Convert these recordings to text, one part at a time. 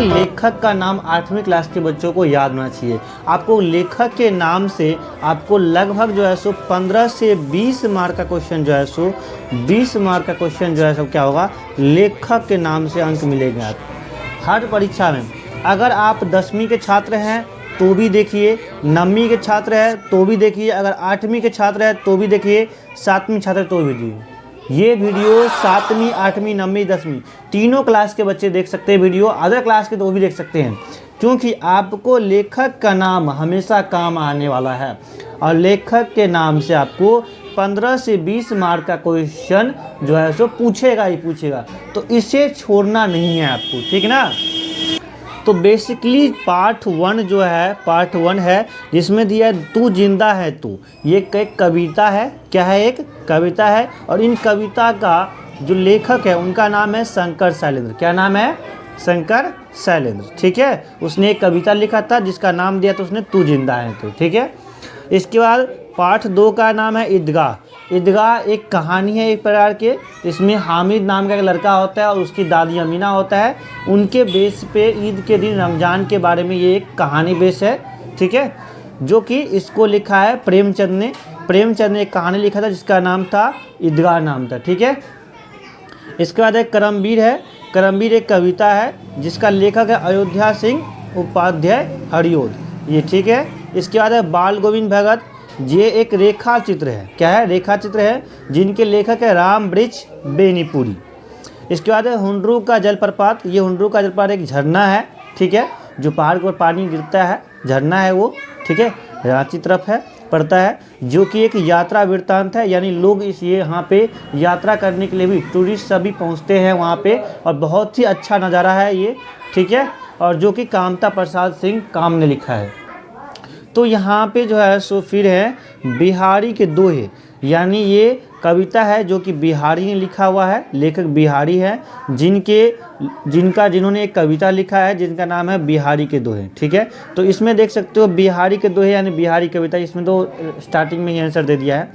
लेखक का नाम 8वीं क्लास के बच्चों को याद होना चाहिए। आपको लेखक के नाम से आपको लगभग जो है सो 15 से 20 मार्क का क्वेश्चन जो है सो 20 मार्क का क्वेश्चन जो है सो क्या होगा, लेखक के नाम से अंक मिलेंगे आप हर परीक्षा में। अगर आप 10वीं के छात्र हैं तो भी देखिए, 9वीं के छात्र हैं तो भी देखिए, अगर 8वीं के छात्र हैं तो भी देखिए, 7वीं छात्र तो भी देखिए। ये वीडियो 7वीं, 8वीं, 9वीं, 10वीं तीनों क्लास के बच्चे देख सकते हैं वीडियो, अदर क्लास के तो भी देख सकते हैं, क्योंकि आपको लेखक का नाम हमेशा काम आने वाला है और लेखक के नाम से आपको 15 से 20 मार्क का क्वेश्चन जो है सो पूछेगा ही पूछेगा, तो इसे छोड़ना नहीं है आपको, ठीक है ना। तो बेसिकली पार्ट 1 जो है, पार्ट 1 है जिसमें दिया है तू जिंदा है तू, ये एक कविता है। क्या है? एक कविता है। और इन कविता का जो लेखक है उनका नाम है शंकर शैलेंद्र। क्या नाम है? शंकर शैलेंद्र, ठीक है। उसने एक कविता लिखा था जिसका नाम दिया था उसने तू जिंदा है तू, ठीक है। इसके बाद पार्ट 2 का नाम है ईदगाह। ईदगाह एक कहानी है एक प्रकार के, इसमें हामिद नाम का एक लड़का होता है और उसकी दादी अमीना होता है। उनके बेस पे ईद के दिन रमज़ान के बारे में ये एक कहानी बेस है, ठीक है, जो कि इसको लिखा है प्रेमचंद ने। प्रेमचंद ने एक कहानी लिखा था जिसका नाम था ईदगाह नाम था, ठीक है। इसके बाद एक करमवीर है। करमवीर एक कविता है जिसका लेखक है अयोध्या सिंह उपाध्याय हरिओद, ये ठीक है। इसके बाद है बाल गोविंद भगत, ये एक रेखा चित्र है। क्या है? रेखा चित्र है, जिनके लेखक है राम वृक्ष बेनीपुरी। इसके बाद है हुंडरू का जलप्रपात। ये हुंडरू का जलप्रपात एक झरना है, ठीक है, जो पहाड़ के ऊपर पानी गिरता है, झरना है वो, ठीक है, रांची तरफ है पड़ता है, जो कि एक यात्रा वृत्तांत है। यानी लोग इस ये यहाँ पे यात्रा करने के लिए भी टूरिस्ट सभी पहुँचते हैं वहाँ पे, और बहुत ही अच्छा नज़ारा है ये, ठीक है, और जो कि कामता प्रसाद सिंह काम ने लिखा है। तो यहाँ पे जो है सो फिर है बिहारी के दोहे, यानी ये कविता है जो कि बिहारी ने लिखा हुआ है, लेखक बिहारी है, जिन्होंने एक कविता लिखा है जिनका नाम है बिहारी के दोहे, ठीक है। तो इसमें देख सकते हो बिहारी के दोहे यानी बिहारी कविता, इसमें तो स्टार्टिंग में ही आंसर दे दिया है।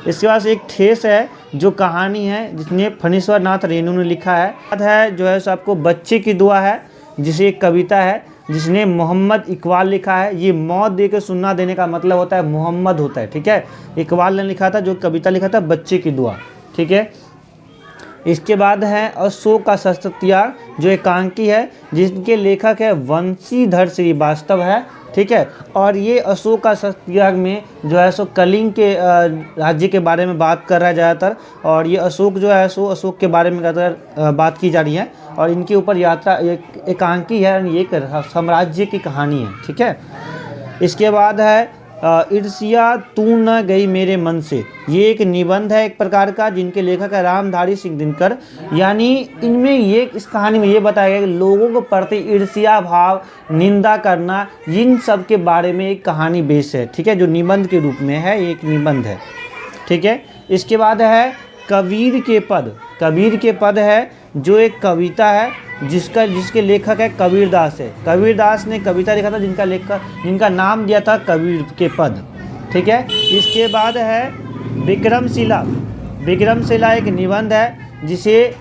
इसके बाद एक ठेस है जो कहानी है जिसने फणीश्वर नाथ रेणु ने लिखा है जो है सो आपको बच्चे की दुआ है, जिसे एक कविता है जिसने मोहम्मद इकबाल लिखा है। ये मौत दे के सुन्ना देने का मतलब होता है मोहम्मद होता है, ठीक है। इकबाल ने लिखा था, जो कविता लिखा था बच्चे की दुआ, ठीक है। इसके बाद है अशोक का शस्त्र त्याग, जो एकांकी है, जिनके लेखक है वंशीधर श्रीवास्तव है, ठीक है। और ये अशोक का शस्त्र त्याग में जो है सो कलिंग के राज्य के बारे में बात कर रहा है ज़्यादातर, और ये अशोक जो है सो अशोक के बारे में ज़्यादातर बात की जा रही है, और इनके ऊपर यात्रा एकांकी है, ये एक साम्राज्य की कहानी है, ठीक है। इसके बाद है ईर्ष्या तू न गई मेरे मन से, ये एक निबंध है एक प्रकार का, जिनके लेखक है रामधारी सिंह दिनकर। यानी इनमें ये इस कहानी में ये बताया गया कि लोगों को प्रति ईर्ष्या भाव, निंदा करना, इन सब के बारे में एक कहानी बेस है, ठीक है, जो निबंध के रूप में है, एक निबंध है, ठीक है। इसके बाद है कबीर के पद। कबीर के पद है जो एक कविता है जिसके लेखक है कबीरदास है। कबीरदास ने कविता लिखा था जिनका नाम दिया था कबीर के पद, ठीक है। इसके बाद है विक्रमशिला। विक्रमशिला एक निबंध है जिसे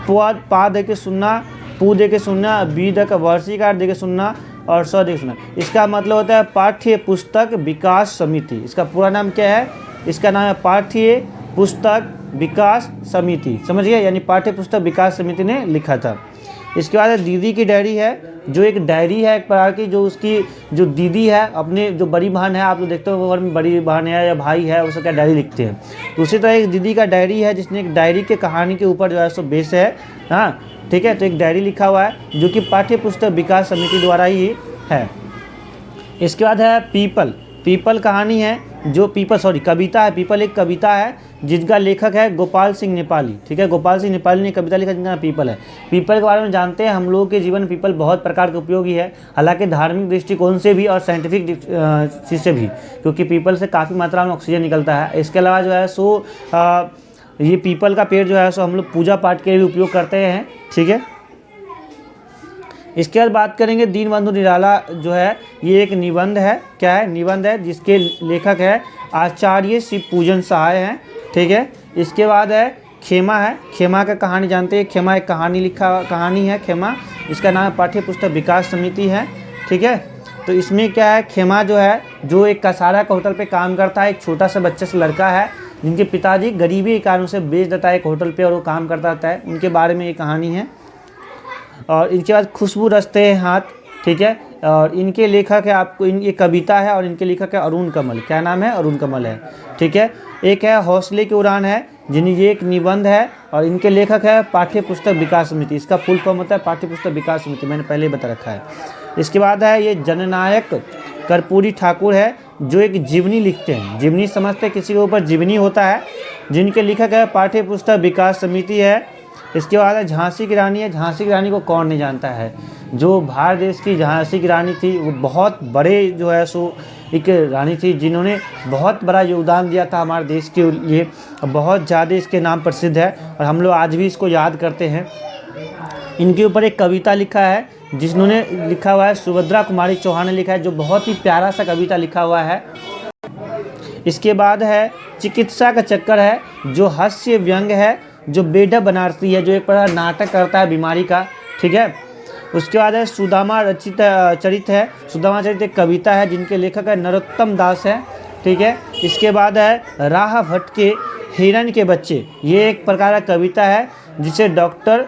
पा दे के सुनना, पू दे के सुनना, बी दे के वर्षिकार दे के सुनना और स दे के सुनना। इसका मतलब होता है पाठ्य पुस्तक विकास समिति। इसका पूरा नाम क्या है? इसका नाम है पाठ्य पुस्तक विकास समिति, समझ गए, यानी पाठ्य पुस्तक विकास समिति ने लिखा था। इसके बाद दीदी की डायरी है, जो एक डायरी है एक प्रकार की, जो उसकी जो दीदी है अपने जो बड़ी बहन है, आप लोग देखते हो घर में बड़ी बहन है या भाई है, उसका क्या डायरी लिखते हैं, तो उसी तरह एक दीदी का डायरी है जिसने एक डायरी के कहानी के ऊपर जो है सो बेस है, हाँ, ठीक है। तो एक डायरी लिखा हुआ है जो कि पाठ्य पुस्तक विकास समिति द्वारा ही है। इसके बाद है पीपल। पीपल कहानी है जो कविता है। पीपल एक कविता है जिसका लेखक है गोपाल सिंह नेपाली, ठीक है। गोपाल सिंह नेपाली ने कविता लिखा जिनका नाम पीपल है। पीपल के बारे में जानते हैं हम लोगों के जीवन में पीपल बहुत प्रकार के उपयोगी है, हालांकि धार्मिक दृष्टिकोण से भी और साइंटिफिक चीज़ से भी, क्योंकि पीपल से काफ़ी मात्रा में ऑक्सीजन निकलता है। इसके अलावा जो है सो ये पीपल का पेड़ जो है सो हम लोग पूजा पाठ के लिए भी उपयोग करते हैं, ठीक है। इसके बाद बात करेंगे दीनबंधु निराला, जो है ये एक निबंध है। क्या है? निबंध है जिसके लेखक है आचार्य शिव पूजन सहाय हैं, ठीक है। इसके बाद है खेमा है, खेमा का कहानी जानते हैं। खेमा एक कहानी है खेमा, इसका नाम पाठ्य पुस्तक विकास समिति है, ठीक है। तो इसमें क्या है, खेमा जो है जो एक कसारा का होटल पे काम करता है, एक छोटा सा बच्चे से लड़का है जिनके पिताजी गरीबी के कारण से बेच देता है एक होटल पे और वो काम करता रहता है, उनके बारे में ये कहानी है। और इनके बाद खुशबू रचते हैं हाथ, ठीक है। और इनके लेखक है आपको ये कविता है और इनके लेखक है अरुण कमल। क्या नाम है? अरुण कमल है, ठीक है। एक है हौसले की उड़ान है, ये एक निबंध है और इनके लेखक है पाठ्य पुस्तक विकास समिति। इसका फुल फॉर्म होता है पाठ्य पुस्तक विकास समिति, मैंने पहले बता रखा है। इसके बाद है ये जननायक कर्पूरी ठाकुर है जो एक जीवनी लिखते हैं। जीवनी समझते हैं, किसी के ऊपर जीवनी होता है, जिनके लेखक है पाठ्य पुस्तक विकास समिति है। इसके बाद है झांसी की रानी है। झांसी की रानी को कौन नहीं जानता है, जो भारत देश की झांसी की रानी थी, वो बहुत बड़े जो है सो एक रानी थी जिन्होंने बहुत बड़ा योगदान दिया था हमारे देश के लिए, बहुत ज़्यादा इसके नाम प्रसिद्ध है और हम लोग आज भी इसको याद करते हैं। इनके ऊपर एक कविता लिखा है जिन्होंने लिखा हुआ है सुभद्रा कुमारी चौहान ने लिखा है, जो बहुत ही प्यारा सा कविता लिखा हुआ है। इसके बाद है चिकित्सा का चक्कर है, जो हास्य व्यंग है, जो बेढब बनारसी है, जो एक प्रकार नाटक करता है बीमारी का, ठीक है। उसके बाद है सुदामा चरित है। सुदामा चरित एक कविता है जिनके लेखक है नरोत्तम दास है, ठीक है। इसके बाद है राह भटके हिरण के बच्चे, ये एक प्रकार का कविता है जिसे डॉक्टर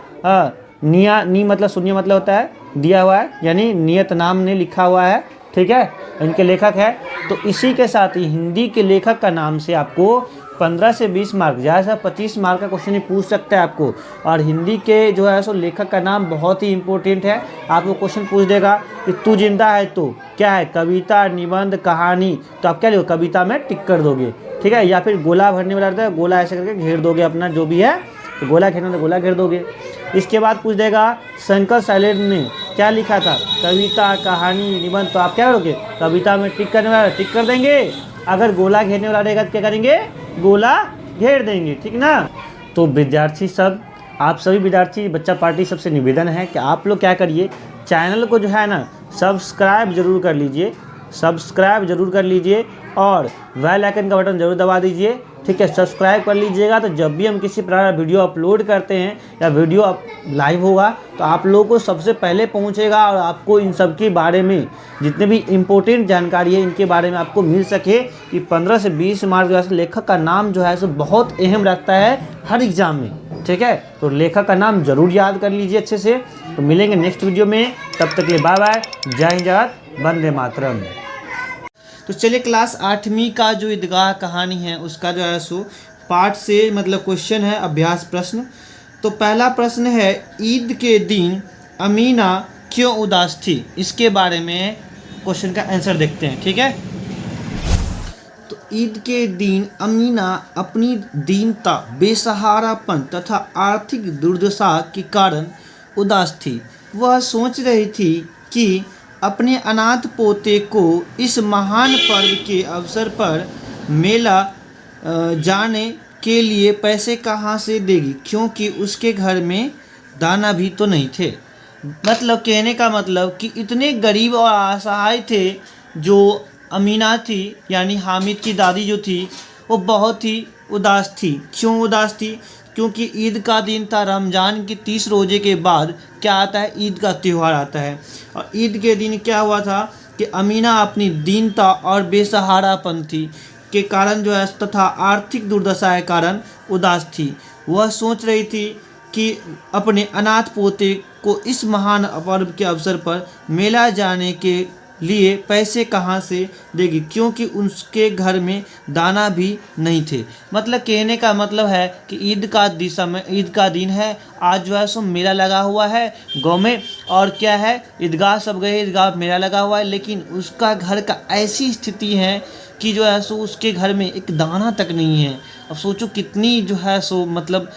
नी मतलब शून्य मतलब होता है दिया हुआ है, यानी नियत नाम ने लिखा हुआ है, ठीक है। इनके लेखक है। तो इसी के साथ ही हिंदी के लेखक का नाम से आपको 15 से 20 मार्क, ज़्यादा से 25 मार्क का क्वेश्चन ही पूछ सकता है आपको। और हिंदी के जो है सो लेखक का नाम बहुत ही इंपॉर्टेंट है, आपको क्वेश्चन पूछ देगा कि तू जिंदा है तो क्या है, कविता, निबंध, कहानी, तो आप क्या लिखो, कविता में टिक कर दोगे, ठीक है। या फिर गोला भरने वाला रहता है, गोला ऐसे करके घेर दोगे अपना जो भी है, तो गोला घेरना तो गोला घेर दोगे। इसके बाद पूछ देगा शंकर साइलेंट ने क्या लिखा था, कविता, कहानी, निबंध, तो आप क्या करोगे, कविता में टिक करने वाला टिक कर देंगे, अगर गोला घेरने वाला रहेगा तो क्या करेंगे, गोला घेर देंगे, ठीक ना। तो विद्यार्थी सब, आप सभी विद्यार्थी बच्चा पार्टी सबसे निवेदन है कि आप लोग क्या करिए, चैनल को जो है ना सब्सक्राइब जरूर कर लीजिए, सब्सक्राइब जरूर कर लीजिए और बेल आइकन का बटन जरूर दबा दीजिए, ठीक है। सब्सक्राइब कर लीजिएगा तो जब भी हम किसी प्रकार का वीडियो अपलोड करते हैं या वीडियो लाइव होगा तो आप लोगों को सबसे पहले पहुंचेगा और आपको इन सब के बारे में जितने भी इम्पोर्टेंट जानकारी है इनके बारे में आपको मिल सके। कि 15 से 20 मार्क जो है लेखक का नाम जो है सो बहुत अहम रखता है हर एग्जाम में, ठीक है। तो लेखक का नाम जरूर याद कर लीजिए अच्छे से। तो मिलेंगे नेक्स्ट वीडियो में, तब तक के लिए बाय बाय, जय हिंद, वंदे मातरम। तो चलिए क्लास 8वीं का जो ईदगाह कहानी है उसका जो है सो पार्ट से मतलब क्वेश्चन है, अभ्यास प्रश्न। तो पहला प्रश्न है, ईद के दिन अमीना क्यों उदास थी, इसके बारे में क्वेश्चन का आंसर देखते हैं, ठीक है। तो ईद के दिन अमीना अपनी दीनता, बेसहारापन तथा आर्थिक दुर्दशा के कारण उदास थी। वह सोच रही थी कि अपने अनाथ पोते को इस महान पर्व के अवसर पर मेला जाने के लिए पैसे कहाँ से देगी, क्योंकि उसके घर में दाना भी तो नहीं थे। मतलब कहने का मतलब कि इतने गरीब और असहाय थे जो अमीना थी, यानी हामिद की दादी जो थी वो बहुत ही उदास थी। क्यों उदास थी? क्योंकि ईद का दिन था, रमज़ान की 30 रोज़े के बाद क्या आता है, ईद का त्यौहार आता है। और ईद के दिन क्या हुआ था कि अमीना अपनी दीनता और बेसहारापन थी के कारण जो है तथा आर्थिक दुर्दशा के कारण उदास थी। वह सोच रही थी कि अपने अनाथ पोते को इस महान पर्व के अवसर पर मेला जाने के लिए पैसे कहाँ से देगी, क्योंकि उसके घर में दाना भी नहीं थे। मतलब कहने का मतलब है कि ईद का दिन है, आज जो है सो मेला लगा हुआ है गाँव में, और क्या है ईदगाह सब गए, ईदगाह मेला लगा हुआ है, लेकिन उसका घर का ऐसी स्थिति है कि जो है सो उसके घर में एक दाना तक नहीं है। अब सोचो कितनी जो है सो मतलब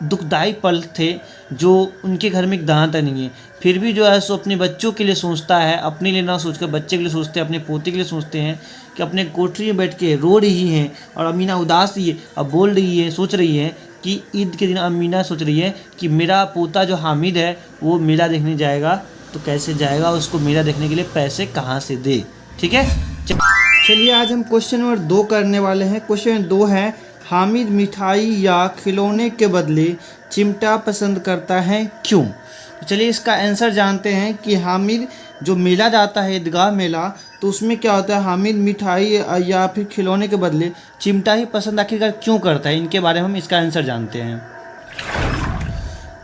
दुखदायी पल थे जो उनके घर में एक दाना तक नहीं है। फिर भी जो है सो अपने बच्चों के लिए सोचता है, अपने लिए ना सोचकर बच्चे के लिए सोचते हैं, अपने पोते के लिए सोचते हैं कि अपने कोठरी में बैठ के रो रही हैं और अमीना उदास ही है। अब बोल रही है, सोच रही है कि ईद के दिन अमीना सोच रही है कि मेरा पोता जो हामिद है वो मेला देखने जाएगा, तो कैसे जाएगा, उसको मेला देखने के लिए पैसे कहाँ से दे, ठीक है। चलिए आज हम क्वेश्चन नंबर 2 करने वाले हैं। क्वेश्चन 2 है, हामिद मिठाई या खिलौने के बदले चिमटा पसंद करता है, क्यों? तो चलिए इसका आंसर जानते हैं कि हामिद जो मेला जाता है ईदगाह मेला, तो उसमें क्या होता है, हामिद मिठाई या फिर खिलौने के बदले चिमटा ही पसंद आखिरकार क्यों करता है, इनके बारे में हम इसका आंसर जानते हैं।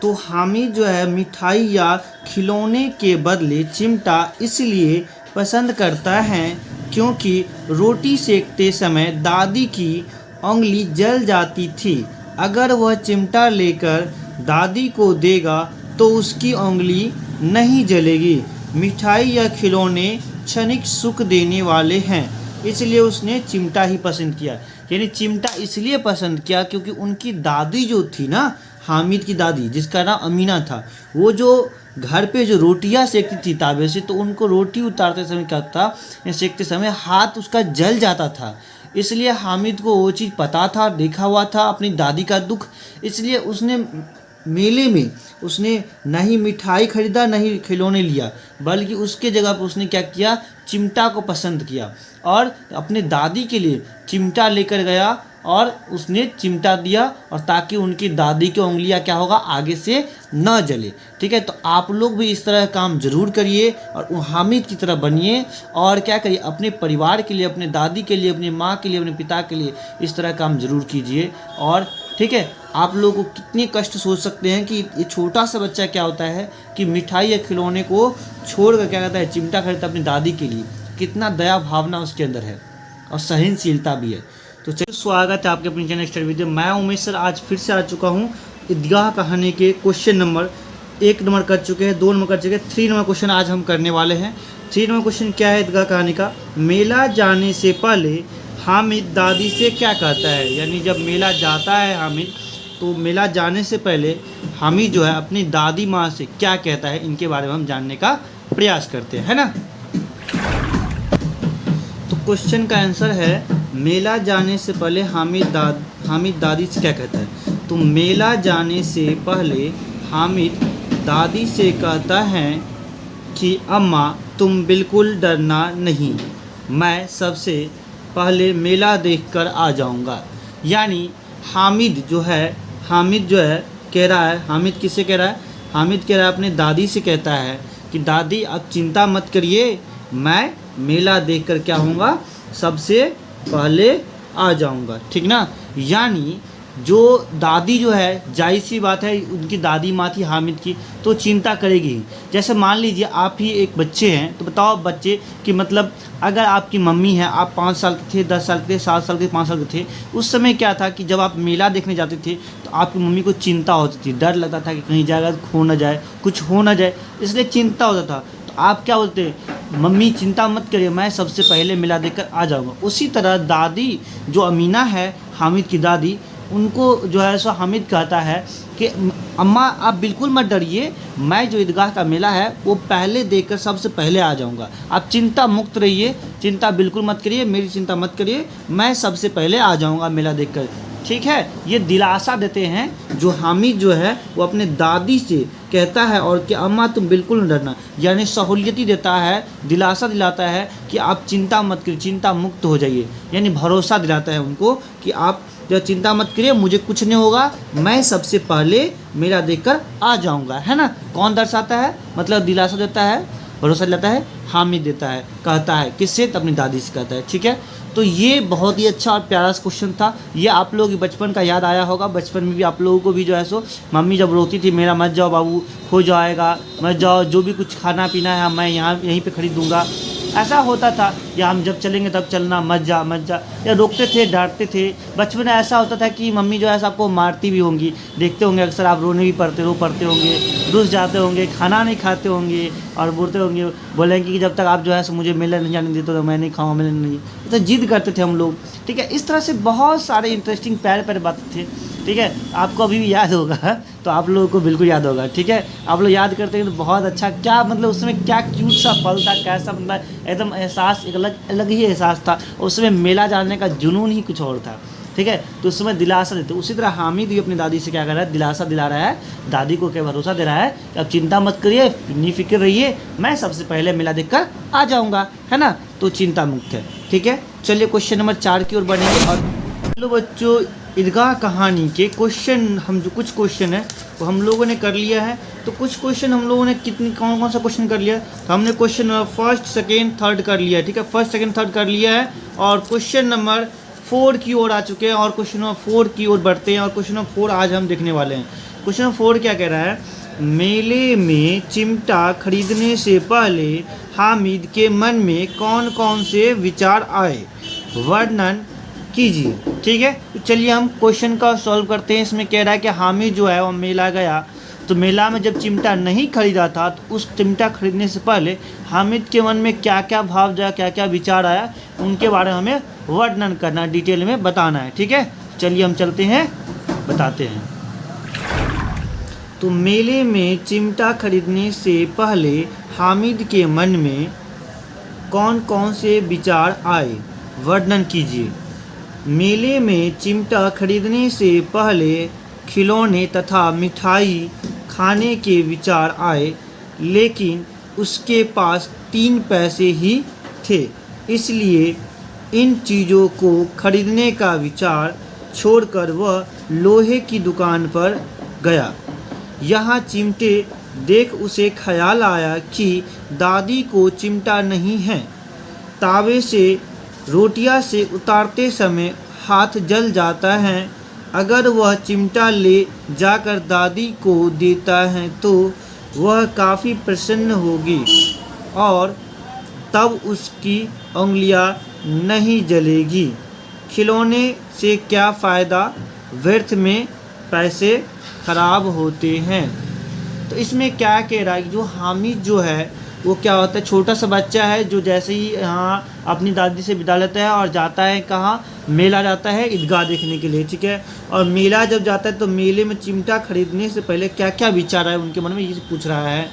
तो हामिद जो है मिठाई या खिलौने के बदले चिमटा इसलिए पसंद करता है क्योंकि रोटी सेकते समय दादी की उंगली जल जाती थी। अगर वह चिमटा लेकर दादी को देगा तो उसकी उंगली नहीं जलेगी। मिठाई या खिलौने क्षणिक सुख देने वाले हैं, इसलिए उसने चिमटा ही पसंद किया। यानी चिमटा इसलिए पसंद किया क्योंकि उनकी दादी जो थी ना, हामिद की दादी जिसका नाम अमीना था, वो जो घर पे जो रोटियां सेकती थी तावे से, तो उनको रोटी उतारते समय क्या था, सेकते समय हाथ उसका जल जाता था। इसलिए हामिद को वो चीज़ पता था, देखा हुआ था अपनी दादी का दुख, इसलिए उसने मेले में उसने नहीं मिठाई खरीदा नहीं खिलौने लिया, बल्कि उसके जगह पर उसने क्या किया, चिमटा को पसंद किया और अपने दादी के लिए चिमटा लेकर गया और उसने चिमटा दिया, और ताकि उनकी दादी की उंगलियां क्या होगा, आगे से न जले। ठीक है, तो आप लोग भी इस तरह काम जरूर करिए और हामिद की तरह बनिए और क्या करिए, अपने परिवार के लिए, अपने दादी के लिए, अपनी माँ के लिए, अपने पिता के लिए इस तरह काम जरूर कीजिए। और ठीक है, आप लोगों को कितने कष्ट सोच सकते हैं कि ये छोटा सा बच्चा क्या होता है कि मिठाई या खिलौने को छोड़कर क्या कहता है, चिमटा खरीदता अपनी दादी के लिए। कितना दया भावना उसके अंदर है और सहनशीलता भी है। तो चलिए, स्वागत है आपके अपने चैनल स्टडी वीडियो। मैं उमेश सर आज फिर से आ चुका हूँ ईदगाह कहानी के क्वेश्चन नंबर 1 नंबर कर चुके हैं, 2 नंबर कर चुके हैं, 3 नंबर क्वेश्चन आज हम करने वाले हैं। 3 नंबर क्वेश्चन क्या है ईदगाह कहानी का, मेला जाने से पहले हामिद दादी से क्या कहता है। यानी जब मेला जाता है हामिद, तो मेला जाने से पहले हामिद जो है अपनी दादी माँ से क्या कहता है, इनके बारे में हम जानने का प्रयास करते हैं, है ना। तो क्वेश्चन का आंसर है, मेला जाने से पहले हामिद दादी से क्या कहता है। तो मेला जाने से पहले हामिद दादी से कहता है कि अम्मा तुम बिल्कुल डरना नहीं, मैं सबसे पहले मेला देखकर आ जाऊंगा। यानी हामिद जो है कह रहा है, हामिद किससे कह रहा है, हामिद कह रहा है अपने दादी से कहता है कि दादी आप चिंता मत करिए, मैं मेला देखकर क्या होऊंगा, सबसे पहले आ जाऊंगा। ठीक ना। यानी जो दादी जो है, जाहिर सी बात है उनकी दादी माँ थी हामिद की, तो चिंता करेगी। जैसे मान लीजिए आप ही एक बच्चे हैं, तो बताओ बच्चे कि मतलब अगर आपकी मम्मी है, आप 5 साल के थे, 10 साल के थे, 7 साल के, 5 साल के थे, उस समय क्या था कि जब आप मेला देखने जाते थे तो आपकी मम्मी को चिंता होती थी, डर लगता था कि कहीं जाएगा तो खो ना जाए, कुछ हो ना जाए, इसलिए चिंता होता था। तो आप क्या बोलते, मम्मी चिंता मत करिए, मैं सबसे पहले मेला देखकर आ जाऊँगा। उसी तरह दादी जो अमीना है, हामिद की दादी, उनको जो है सो हामिद कहता है कि अम्मा आप बिल्कुल मत डरिए, मैं जो ईदगाह का मेला है वो पहले देखकर सबसे पहले आ जाऊंगा, आप चिंता मुक्त रहिए, चिंता बिल्कुल मत करिए, मेरी चिंता मत करिए, मैं सबसे पहले आ जाऊंगा मेला देखकर। ठीक है, ये दिलासा देते हैं जो हामिद जो है वो अपने दादी से कहता है, और कि अम्मा तुम बिल्कुल न डरना, यानी सहूलियती देता है, दिलासा दिलाता है कि आप चिंता मत करिए, चिंता मुक्त हो जाइए, यानी भरोसा दिलाता है उनको कि आप जो चिंता मत करिए, मुझे कुछ नहीं होगा, मैं सबसे पहले मेला देखकर आ जाऊंगा, है ना। कौन दर्शाता है, मतलब दिलासा देता है, भरोसा दिलाता है, हामिद देता है, कहता है किससे, तो अपनी दादी से कहता है। ठीक है, तो ये बहुत ही अच्छा और प्यारा सा क्वेश्चन था। ये आप लोगों की बचपन का याद आया होगा, बचपन में भी आप लोगों को भी जो है सो मम्मी जब रोती थी, मेरा मत जाओ बाबू, हो जाएगा, मत जाओ, जो भी कुछ खाना पीना है मैं यहीं पे खरीद दूँगा, ऐसा होता था, या हम जब चलेंगे तब चलना, मत जा, या रोकते थे, डांटते थे। बचपन में ऐसा होता था कि मम्मी जो है आपको मारती भी होंगी, देखते होंगे अक्सर आप रोने भी पड़ते होंगे, रुस जाते होंगे, खाना नहीं खाते होंगे और बोलते होंगे, बोलेंगे कि जब तक आप जो है मुझे मेला नहीं जाने देते तो मैं नहीं खाऊंगा, मेला नहीं, तो जिद करते थे हम लोग। ठीक है, इस तरह से बहुत सारे इंटरेस्टिंग प्यारे प्यारे बातें थे। ठीक है, आपको अभी भी याद होगा, तो आप लोगों को बिल्कुल याद होगा। ठीक है, आप लोग याद करते हैं तो बहुत अच्छा, क्या मतलब उसमें क्या क्यूट सा पल था, कैसा मतलब एकदम एहसास, एक अलग ही एहसास था। उसमें मेला जाने का जुनून ही कुछ और था। ठीक है, तो उस समय दिलासा देते। उसी तरह हामिद भी अपनी दादी से क्या कर रहा है, दिलासा दिला रहा है, दादी को क्या भरोसा दे रहा है कि अब चिंता मत करिए, निफिक्र रहिए, मैं सबसे पहले मेला देखकर आ जाऊँगा, है ना। तो चिंता मुक्त है। ठीक है, चलिए क्वेश्चन नंबर 4 की ओर बढ़ेंगे। और हेलो बच्चों, ईदगाह कहानी के क्वेश्चन हम जो कुछ क्वेश्चन है वो हम लोगों ने कर लिया है। तो कुछ क्वेश्चन हम लोगों ने कौन कौन सा क्वेश्चन कर लिया, तो हमने question number first second third कर लिया है। ठीक है, फर्स्ट सेकेंड थर्ड कर लिया है और क्वेश्चन नंबर 4 की ओर आ चुके हैं और क्वेश्चन नंबर 4 की ओर बढ़ते हैं और क्वेश्चन नंबर 4 आज हम देखने वाले हैं। क्वेश्चन नंबर 4 क्या कह रहा है, मेले में चिमटा खरीदने से पहले हामिद के मन में कौन कौन से विचार आए, वर्णन कीजिए। ठीक है, तो चलिए हम क्वेश्चन का सॉल्व करते हैं। इसमें कह रहा है कि हामिद जो है वो मेला गया, तो मेला में जब चिमटा नहीं खरीदा था तो उस चिमटा खरीदने से पहले हामिद के मन में क्या क्या भाव जाया, क्या क्या विचार आया, उनके बारे में हमें वर्णन करना, डिटेल में बताना है। ठीक है, चलिए हम चलते हैं, बताते हैं। तो मेले में चिमटा खरीदने से पहले हामिद के मन में कौन कौन से विचार आए, वर्णन कीजिए। मेले में चिमटा खरीदने से पहले खिलौने तथा मिठाई खाने के विचार आए, लेकिन उसके पास 3 पैसे ही थे, इसलिए इन चीज़ों को खरीदने का विचार छोड़कर वह लोहे की दुकान पर गया। यहाँ चिमटे देख उसे ख्याल आया कि दादी को चिमटा नहीं है। तावे से रोटियां से उतारते समय हाथ जल जाता है। अगर वह चिमटा ले जाकर दादी को देता है तो वह काफ़ी प्रसन्न होगी और तब उसकी उंगलियां नहीं जलेगी। खिलौने से क्या फ़ायदा, व्यर्थ में पैसे खराब होते हैं। तो इसमें क्या कह रहा है, जो हामिद जो है वो क्या होता है, छोटा सा बच्चा है जो जैसे ही यहाँ अपनी दादी से विदा लेता है और जाता है कहाँ, मेला जाता है ईदगाह देखने के लिए। ठीक है, और मेला जब जाता है तो मेले में चिमटा खरीदने से पहले क्या क्या विचार है उनके मन में, ये पूछ रहा है।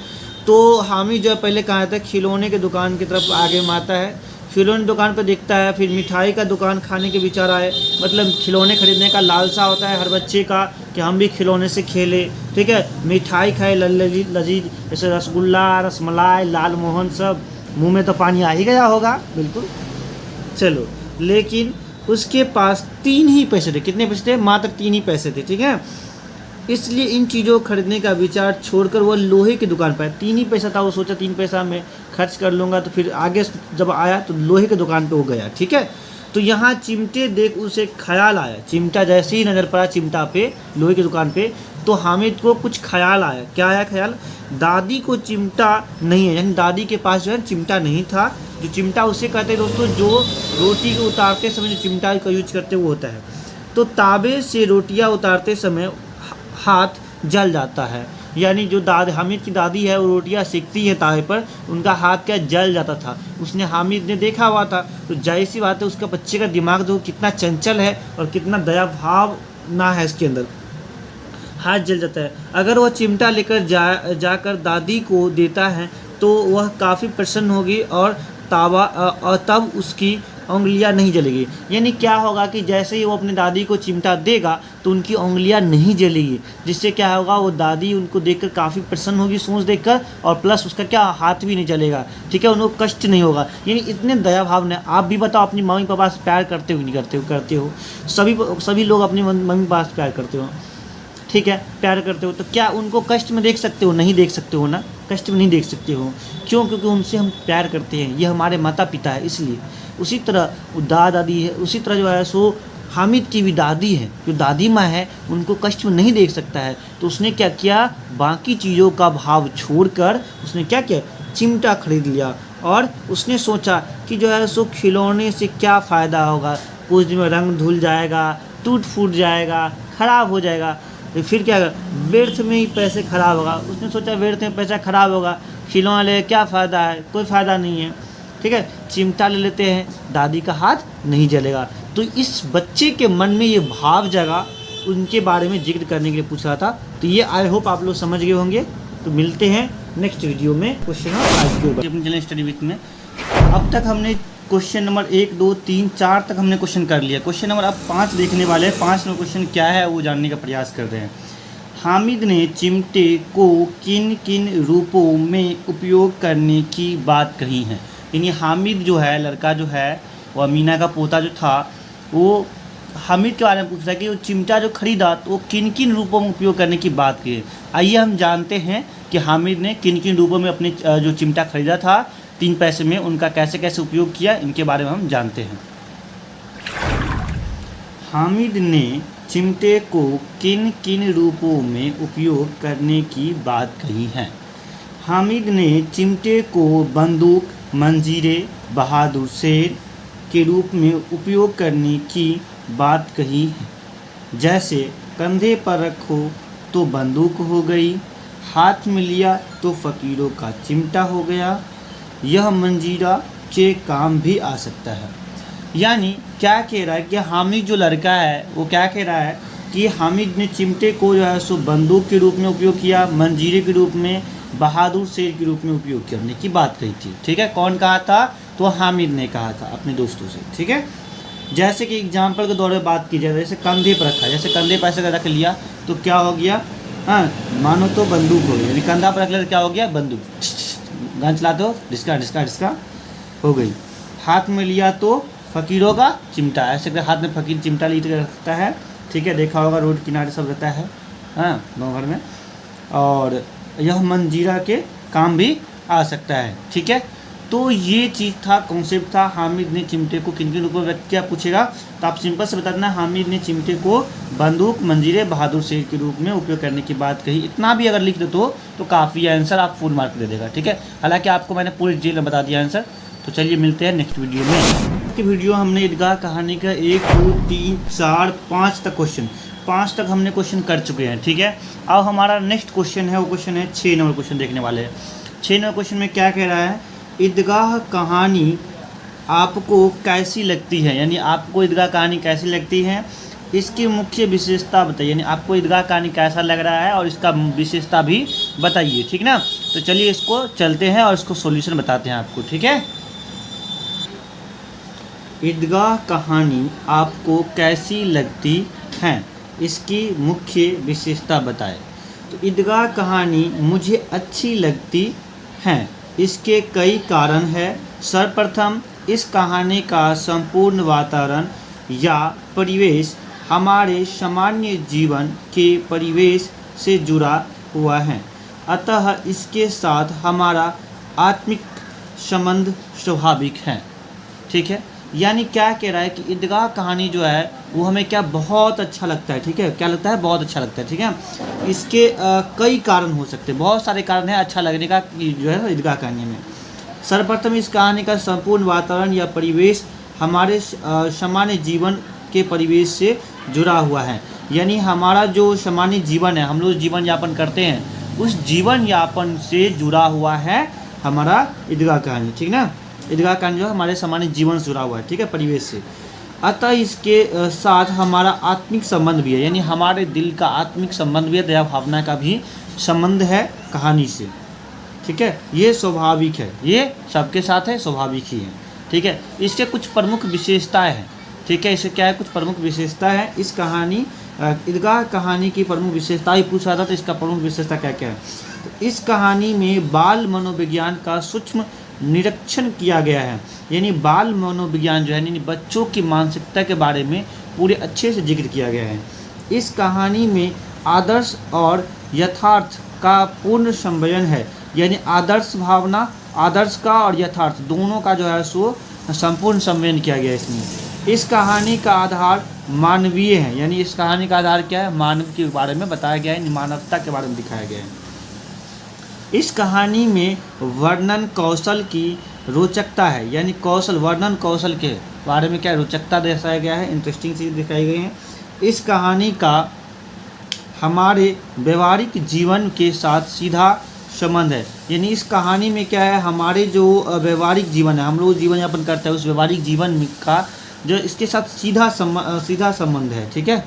तो हामिद जो है पहले कहाँ आता है, खिलौने के दुकान की तरफ आगे में आता है, खिलौने दुकान पर देखता है, फिर मिठाई का दुकान खाने के विचार आए, मतलब खिलौने खरीदने का लालसा होता है हर बच्चे का कि हम भी खिलौने से खेलें। ठीक है, मिठाई खाए लजीज, जैसे रसगुल्ला, रसमलाई, लाल मोहन, सब मुंह में तो पानी आ ही गया होगा, बिल्कुल। चलो, लेकिन उसके पास 3 ही पैसे थे। कितने पैसे थे, मात्र 3 ही पैसे थे। ठीक है, इसलिए इन चीज़ों को खरीदने का विचार छोड़कर वह लोहे की दुकान पर, 3 ही पैसा था, वो सोचा 3 पैसा मैं खर्च कर लूँगा, तो फिर आगे जब आया तो लोहे की दुकान पे वो गया। ठीक है, तो यहाँ चिमटे देख उसे ख्याल आया, चिमटा जैसे ही नज़र पड़ा चिमटा पे, लोहे की दुकान पे, तो हामिद को कुछ ख्याल आया। क्या आया ख्याल, दादी को चिमटा नहीं है, यानी दादी के पास जो है चिमटा नहीं था। जो चिमटा उसे कहते हैं दोस्तों, जो रोटी को उतारते समय जो चिमटा का यूज करते वो होता है। तो तावे से रोटियाँ उतारते समय हाथ जल जाता है, यानी जो हामिद की दादी है वो रोटियां सेकती है तावे पर, उनका हाथ क्या जल जाता था। उसने हामिद ने देखा हुआ था, तो जाहिर सी बात है उसका बच्चे का दिमाग जो कितना चंचल है और कितना दया भाव ना है इसके अंदर, हाथ जल जाता है। अगर वह चिमटा लेकर जाकर दादी को देता है तो वह काफ़ी प्रसन्न होगी और तब उसकी उंगलियां नहीं जलेगी। यानी क्या होगा कि जैसे ही वो अपनी दादी को चिमटा देगा तो उनकी उंगलियां नहीं जलेगी, जिससे क्या होगा, वो दादी उनको देखकर काफ़ी प्रसन्न होगी सोच देखकर, और प्लस उसका क्या, हाथ भी नहीं जलेगा। ठीक है, उनको कष्ट नहीं होगा। यानी इतने दया भाव ने, आप भी बताओ अपनी मम्मी पापा से प्यार करते हो नहीं करते हो, करते हो, सभी लोग अपनी मम्मी पापा से प्यार करते हो। ठीक है, प्यार करते हो तो क्या उनको कष्ट में देख सकते हो, नहीं देख सकते हो ना, कष्ट में नहीं देख सकते हो। क्यों, क्योंकि उनसे हम प्यार करते हैं, ये हमारे माता पिता है, इसलिए। उसी तरह वो दादी है, उसी तरह जो है सो हामिद की भी दादी है, जो दादी माँ है, उनको कष्ट में नहीं देख सकता है। तो उसने क्या किया, बाकी चीज़ों का भाव छोड़कर उसने क्या किया, चिमटा खरीद लिया। और उसने सोचा कि जो है सो खिलौने से क्या फ़ायदा होगा, कुछ दिन में रंग धुल जाएगा, टूट फूट जाएगा, ख़राब हो जाएगा, तो फिर क्या होगा, व्यर्थ में ही पैसे ख़राब होगा। उसने सोचा व्यर्थ में पैसा ख़राब होगा, खिलौना ले क्या फ़ायदा है, कोई फ़ायदा नहीं है। ठीक है, चिमटा ले लेते हैं, दादी का हाथ नहीं जलेगा। तो इस बच्चे के मन में ये भाव जगा, उनके बारे में जिक्र करने के लिए पूछ रहा था। तो ये आई होप आप लोग समझ गए होंगे। तो मिलते हैं नेक्स्ट वीडियो में क्वेश्चन आज के ऊपर अपने चैनल स्टडी विथ में। अब तक हमने क्वेश्चन नंबर 1, 2, 3, 4 तक हमने क्वेश्चन कर लिया। क्वेश्चन नंबर अब 5 देखने वाले हैं। 5 नंबर क्वेश्चन क्या है वो जानने का प्रयास कर रहे हैं। हामिद ने चिमटे को किन किन रूपों में उपयोग करने की बात कही है। यानी हामिद जो है, लड़का जो है, वो अमीना का पोता जो था, वो हामिद के बारे में पूछ रहा है कि वो चिमटा जो खरीदा तो वो किन किन रूपों में उपयोग करने की बात की है। आइए हम जानते हैं कि हामिद ने किन किन रूपों में अपने जो चिमटा खरीदा था 3 पैसे में, उनका कैसे कैसे उपयोग किया, इनके बारे में हम जानते हैं। हामिद ने चिमटे को किन किन रूपों में उपयोग करने की बात कही है। हामिद ने चिमटे को बंदूक, मंजीरे, बहादुर शेर के रूप में उपयोग करने की बात कही है। जैसे कंधे पर रखो तो बंदूक हो गई, हाथ में लिया तो फ़कीरों का चिमटा हो गया, यह मंजीरा के काम भी आ सकता है। यानी क्या कह रहा है कि हामिद जो लड़का है वो क्या कह रहा है कि हामिद ने चिमटे को जो है सो बंदूक के रूप में उपयोग किया, मंजीरे के रूप में, बहादुर शेर के रूप में उपयोग करने की बात कही थी। ठीक है, कौन कहा था? तो हामिद ने कहा था अपने दोस्तों से। ठीक है, जैसे कि एग्जाम्पल के दौर में बात की जाए, जैसे कंधे पर रखा, जैसे कंधे पर ऐसे रख लिया तो क्या हो गया? हाँ, मानो तो बंदूक हो गई, यानी कंधा पर रख लिया तो क्या हो गया? बंदूक। गन चला दो, डिस्का डिस्का डिस्का हो गई। हाथ में लिया तो फ़कीरों का चिमटा, ऐसे करके हाथ में फ़कीर चिमटा लिए रखता है। ठीक है, देखा होगा रोड किनारे सब रहता है, हाँ, गाँव घर में। और यह मंजीरा के काम भी आ सकता है। ठीक है, तो ये चीज़ था, कॉन्सेप्ट था। हामिद ने चिमटे को किन किन रूपों में व्यक्त किया पूछेगा तो आप सिंपल से बता देना, हामिद ने चिमटे को बंदूक, मंजीरे, बहादुर शेर के रूप में उपयोग करने की बात कही। इतना भी अगर लिख दो तो काफ़ी आंसर आप फुल मार्क दे देगा। ठीक है, हालांकि आपको मैंने पूरी डिटेल में बता दिया आंसर। तो चलिए मिलते हैं नेक्स्ट वीडियो में। की वीडियो हमने ईदगाह कहानी का 1, 2, 3, 4, 5 तक क्वेश्चन, 5 तक हमने क्वेश्चन कर चुके हैं। ठीक है, अब हमारा नेक्स्ट क्वेश्चन है, वो क्वेश्चन है 6 नंबर क्वेश्चन देखने वाले हैं। 6 नंबर क्वेश्चन में क्या कह रहा है? ईदगाह कहानी आपको कैसी लगती है, यानी आपको ईदगाह कहानी कैसी लगती है, इसकी मुख्य विशेषता बताइए। यानी आपको ईदगाह कहानी कैसा लग रहा है और इसका विशेषता भी बताइए। ठीक ना, तो चलिए इसको चलते हैं और इसको सॉल्यूशन बताते हैं आपको। ठीक है, ईदगाह कहानी आपको कैसी लगती है, इसकी मुख्य विशेषता बताएं। तो ईदगाह कहानी मुझे अच्छी लगती है, इसके कई कारण हैं। सर्वप्रथम, इस कहानी का संपूर्ण वातावरण या परिवेश हमारे सामान्य जीवन के परिवेश से जुड़ा हुआ है, अतः इसके साथ हमारा आत्मिक संबंध स्वाभाविक है। ठीक है, यानी क्या कह रहा है कि ईदगाह कहानी जो है वो हमें क्या बहुत अच्छा लगता है। ठीक है, क्या लगता है? बहुत अच्छा लगता है। ठीक है, इसके कई कारण हो सकते हैं, बहुत सारे कारण हैं अच्छा लगने का जो है ईदगाह कहानी में। सर्वप्रथम, इस कहानी का संपूर्ण वातावरण या परिवेश हमारे सामान्य जीवन के परिवेश से जुड़ा हुआ है। यानी हमारा जो सामान्य जीवन है, हम लोग जीवन यापन करते हैं, उस जीवन यापन से जुड़ा हुआ है हमारा ईदगाह कहानी। ठीक ना, ईदगाह कहानी जो है हमारे सामान्य जीवन से जुड़ा हुआ है। ठीक है, परिवेश से। अतः इसके साथ हमारा आत्मिक संबंध भी है, यानी हमारे दिल का आत्मिक संबंध भी है, दया भावना का भी संबंध है कहानी से। ठीक है, ये स्वाभाविक है, ये सबके साथ है, स्वाभाविक ही है। ठीक है, इसके कुछ प्रमुख विशेषताएं हैं। ठीक है, इसके क्या है? कुछ प्रमुख विशेषता है इस कहानी ईदगाह कहानी की प्रमुख विशेषता ही पूछा था, तो इसका प्रमुख विशेषता क्या क्या है? तो इस कहानी में बाल मनोविज्ञान का सूक्ष्म निरीक्षण किया गया है। यानी बाल मनोविज्ञान जो है, यानी बच्चों की मानसिकता के बारे में पूरे अच्छे से जिक्र किया गया है। इस कहानी में आदर्श और यथार्थ का पूर्ण संबंध है, यानी आदर्श भावना, आदर्श का और यथार्थ दोनों का जो है सो संपूर्ण संबंध किया गया है इसमें। इस कहानी का आधार मानवीय है, यानी इस कहानी का आधार क्या है? मानव के बारे में बताया गया है, मानवता के बारे में दिखाया गया है। इस कहानी में वर्णन कौशल की रोचकता है, यानी कौशल, वर्णन कौशल के बारे में क्या रोचकता दर्शाया गया है, इंटरेस्टिंग चीज़ दिखाई गई है। इस कहानी का हमारे व्यवहारिक जीवन के साथ सीधा संबंध है, यानी इस कहानी में क्या है? हमारे जो व्यवहारिक जीवन है, हम लोग जीवन यापन करते हैं, उस व्यवहारिक जीवन का जो इसके साथ सीधा संबंध है। ठीक है,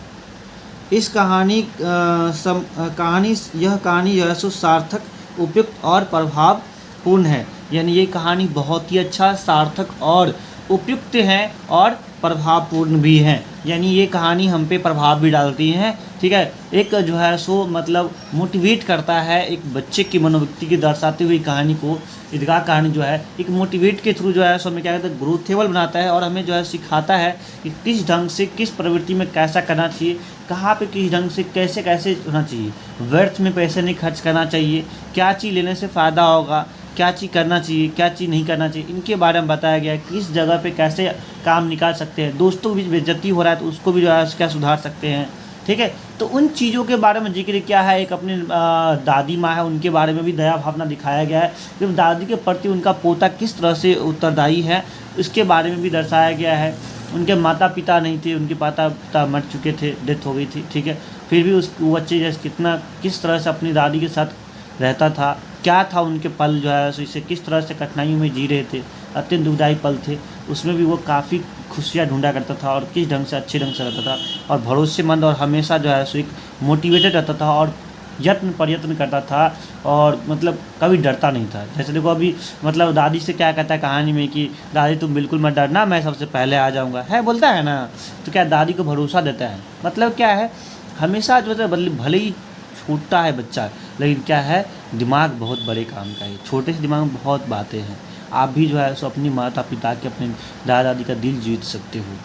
इस कहानी यह कहानी जो है सो सार्थक, उपयुक्त और प्रभावपूर्ण है, यानी ये कहानी बहुत ही अच्छा, सार्थक और उपयुक्त है और प्रभावपूर्ण भी हैं, यानी ये कहानी हम पे प्रभाव भी डालती हैं, ठीक है। एक जो है सो मतलब मोटिवेट करता है, एक बच्चे की मनोवृत्ति की दर्शाती हुई कहानी को ईदगाह कहानी जो है एक मोटिवेट के थ्रू जो है सो हमें क्या कहते हैं ग्रोथेबल बनाता है, और हमें जो है सिखाता है कि किस ढंग से किस प्रवृत्ति में कैसा करना चाहिए, कहाँ पे किस ढंग से कैसे कैसे होना चाहिए, व्यर्थ में पैसे नहीं खर्च करना चाहिए, क्या चीज़ लेने से फ़ायदा होगा, क्या चीज़ करना चाहिए, क्या चीज़ नहीं करना चाहिए, इनके बारे में बताया गया है। किस जगह पे कैसे काम निकाल सकते हैं, दोस्तों के बीच बेइज्जती हो रहा है तो उसको भी जो है क्या सुधार सकते हैं, ठीक है। तो उन चीज़ों के बारे में जिक्र क्या है, एक अपने दादी माँ है उनके बारे में भी दया भावना दिखाया गया है, कि दादी के प्रति उनका पोता किस तरह से उत्तरदायी है इसके बारे में भी दर्शाया गया है। उनके माता पिता नहीं थे, उनके माता पिता मर चुके थे, डेथ हो गई थी, ठीक है। फिर भी उस बच्चे जैसे किस तरह से अपनी दादी के साथ रहता था, क्या था उनके पल जो है इसे किस तरह से कठिनाइयों में जी रहे थे, अत्यंत दुखदायी पल थे, उसमें भी वो काफ़ी खुशियाँ ढूंढा करता था और किस ढंग से अच्छे ढंग से रहता था, और भरोसेमंद और हमेशा जो है सो एक मोटिवेटेड रहता था और प्रयत्न करता था, और मतलब कभी डरता नहीं था। जैसे देखो अभी मतलब दादी से क्या कहता है कहानी में कि दादी तुम बिल्कुल मत डरना, मैं सबसे पहले आ जाऊंगा, है बोलता है ना, तो क्या दादी को भरोसा देता है। मतलब क्या है, हमेशा जो है भले ही छोटा है बच्चा, लेकिन क्या है दिमाग बहुत बड़े काम का है, छोटे से दिमाग में बहुत बातें हैं। आप भी जो है सो अपनी माता पिता के अपने दादा दादी का दिल जीत सकते हो,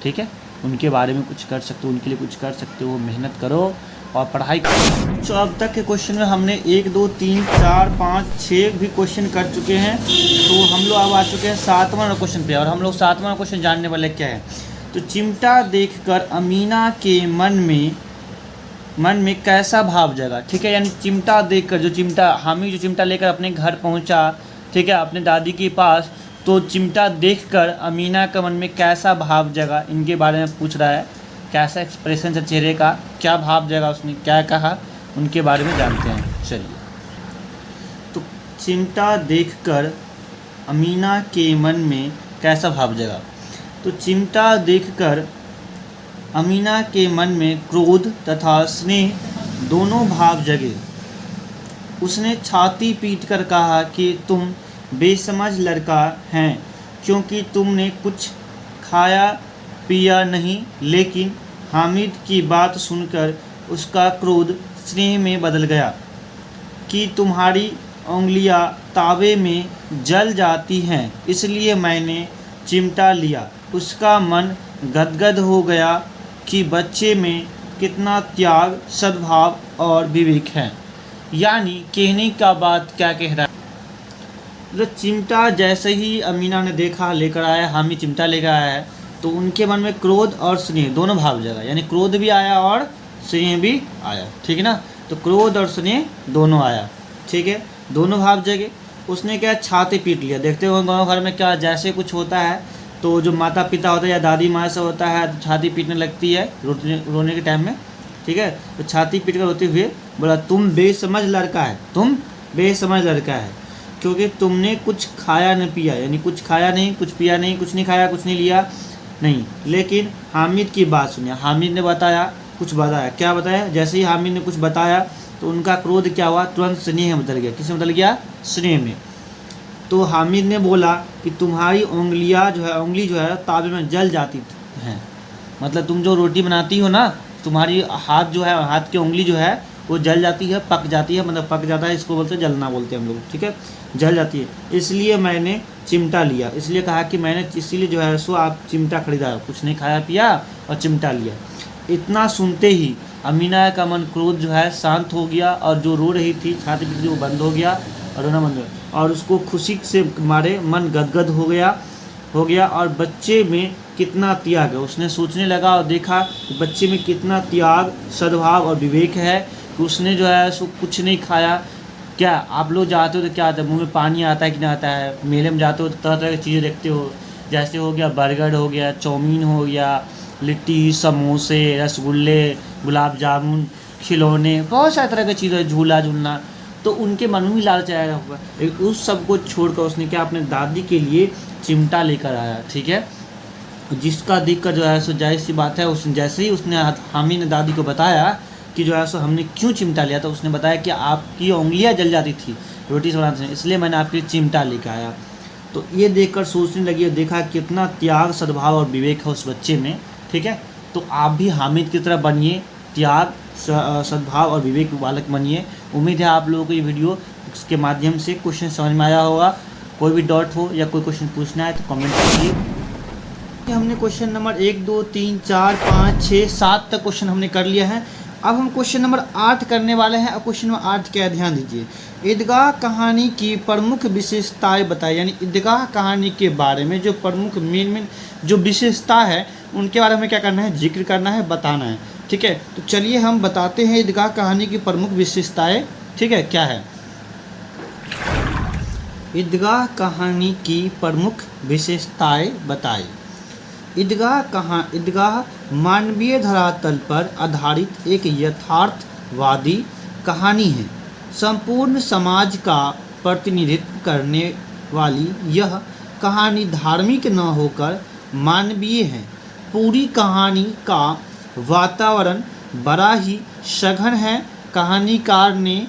ठीक है, उनके बारे में कुछ कर सकते हो, उनके लिए कुछ कर सकते हो, मेहनत करो और पढ़ाई करो। तो अब तक के क्वेश्चन में हमने 1 2 3 4 5 6 भी क्वेश्चन कर चुके हैं, तो हम लोग अब आ चुके हैं 7वां क्वेश्चन पे, और हम लोग 7वां क्वेश्चन जानने वाले क्या है। तो चिमटा देखकर अमीना के मन में कैसा भाव जगा, ठीक है, यानी चिमटा देखकर हामिद जो चिमटा लेकर अपने घर पहुंचा, ठीक है, अपने दादी के पास, तो चिमटा देखकर अमीना के मन में कैसा भाव जगा, इनके बारे में पूछ रहा है। कैसा एक्सप्रेशन है चेहरे का, क्या भाव जगा, उसने क्या कहा, उनके बारे में जानते हैं। चलिए, तो चिमटा देखकर अमीना के मन में कैसा भाव जगा। तो चिमटा देखकर अमीना के मन में क्रोध तथा स्नेह दोनों भाव जगे। उसने छाती पीटकर कहा कि तुम बेसमझ लड़का हैं, क्योंकि तुमने कुछ खाया पिया नहीं। लेकिन हामिद की बात सुनकर उसका क्रोध स्नेह में बदल गया कि तुम्हारी उंगलियां तावे में जल जाती हैं, इसलिए मैंने चिमटा लिया। उसका मन गदगद हो गया कि बच्चे में कितना त्याग, सद्भाव और विवेक है। यानी कहने का बात क्या कह रहा है, तो चिमटा जैसे ही अमीना ने देखा लेकर आया, हामिद चिमटा लेकर आया है, तो उनके मन में क्रोध और स्नेह दोनों भाव जगा, यानी क्रोध भी आया और स्नेह भी आया, ठीक है ना। तो क्रोध और स्नेह दोनों आया, ठीक है, दोनों भाव जगे। उसने क्या छाती पीट लिया। देखते हो गाँव घर में क्या जैसे कुछ होता है तो जो माता पिता होता है या दादी माँ से होता है तो छाती पीटने लगती है रोने के टाइम में, ठीक है। तो छाती पीट कर रोते हुए बोला तुम बेसमझ लड़का है, तुम बेसमझ लड़का है, क्योंकि तुमने कुछ खाया न पिया, यानी कुछ खाया नहीं, कुछ पिया नहीं, कुछ नहीं खाया, कुछ नहीं लिया नहीं। लेकिन हामिद की बात सुनिए, हामिद ने बताया, कुछ बताया, क्या बताया, जैसे ही हामिद ने कुछ बताया तो उनका क्रोध क्या हुआ, तुरंत स्नेह में बदल गया। किस में बदल गया, स्नेह में। तो हामिद ने बोला कि तुम्हारी उंगली जो है तावे में जल जाती हैं, मतलब तुम जो रोटी बनाती हो ना, तुम्हारी हाथ जो है, हाथ की उंगली जो है वो जल जाती है, पक जाती है, मतलब पक जाता है, इसको बोलते हैं जलना बोलते हैं हम लोग, ठीक है, जल जाती है। इसलिए मैंने चिमटा लिया, इसलिए कहा कि मैंने इसीलिए जो है सो आप चिमटा खरीदा, कुछ नहीं खाया पिया और चिमटा लिया। इतना सुनते ही अमीना का मन क्रोध जो है शांत हो गया, और जो रो रही थी छाती पीट वो बंद हो गया और रोना बंद हो गया, और उसको खुशी से मारे मन गदगद हो गया और बच्चे में कितना त्याग है उसने सोचने लगा और देखा कि बच्चे में कितना त्याग, सद्भाव और विवेक है कि उसने जो है सो कुछ नहीं खाया। क्या आप लोग जाते हो तो क्या आता है, मुंह में पानी आता है कि नहीं आता है, मेले में जाते हो तो तरह तरह की चीज़ें देखते हो, जैसे हो गया बर्गर हो गया, चाउमीन हो गया, लिट्टी, समोसे, रसगुल्ले, गुलाब जामुन, खिलौने, बहुत सारे तरह की चीज़ें, झूला झूलना, तो उनके मन में भी लालच आया होगा। लेकिन उस सब को छोड़कर उसने क्या अपने दादी के लिए चिमटा लेकर आया, ठीक है, जिसका देखकर जो है सो जाहिर सी बात है, जैसे ही उसने हामिद ने दादी को बताया कि जो है सो हमने क्यों चिमटा लिया, तो उसने बताया कि आपकी उंगलियां जल जाती थी रोटी से बनाते हैं, इसलिए मैंने आपके लिए चिमटा लेकर आया। तो ये देखकर सोचने लगी और देखा कितना त्याग, सद्भाव और विवेक है उस बच्चे में। ठीक है, तो आप भी हामिद की तरह बनिए, त्याग, सद्भाव और विवेक बालक बनिए। उम्मीद है आप लोगों को ये वीडियो के माध्यम से क्वेश्चन समझ में आया होगा। कोई भी डाउट हो या कोई क्वेश्चन पूछना है तो कमेंट करिए। हमने क्वेश्चन नंबर 1 2 3 4 5 6 7 तक क्वेश्चन हमने कर लिया है। अब हम क्वेश्चन नंबर 8 करने वाले हैं। अब क्वेश्चन नंबर 8 क्या है, ध्यान दीजिए। ईदगाह कहानी की प्रमुख विशेषताएं बताएं, यानी ईदगाह कहानी के बारे में जो प्रमुख मेन जो विशेषता है उनके बारे में क्या करना है, जिक्र करना है, बताना है। ठीक है, तो चलिए हम बताते हैं ईदगाह कहानी की प्रमुख विशेषताएं। ठीक है, क्या है ईदगाह कहानी की प्रमुख विशेषताएं बताएं। ईदगाह मानवीय धरातल पर आधारित एक यथार्थवादी कहानी है। संपूर्ण समाज का प्रतिनिधित्व करने वाली यह कहानी धार्मिक न होकर मानवीय है। पूरी कहानी का वातावरण बड़ा ही सघन है। कहानीकार ने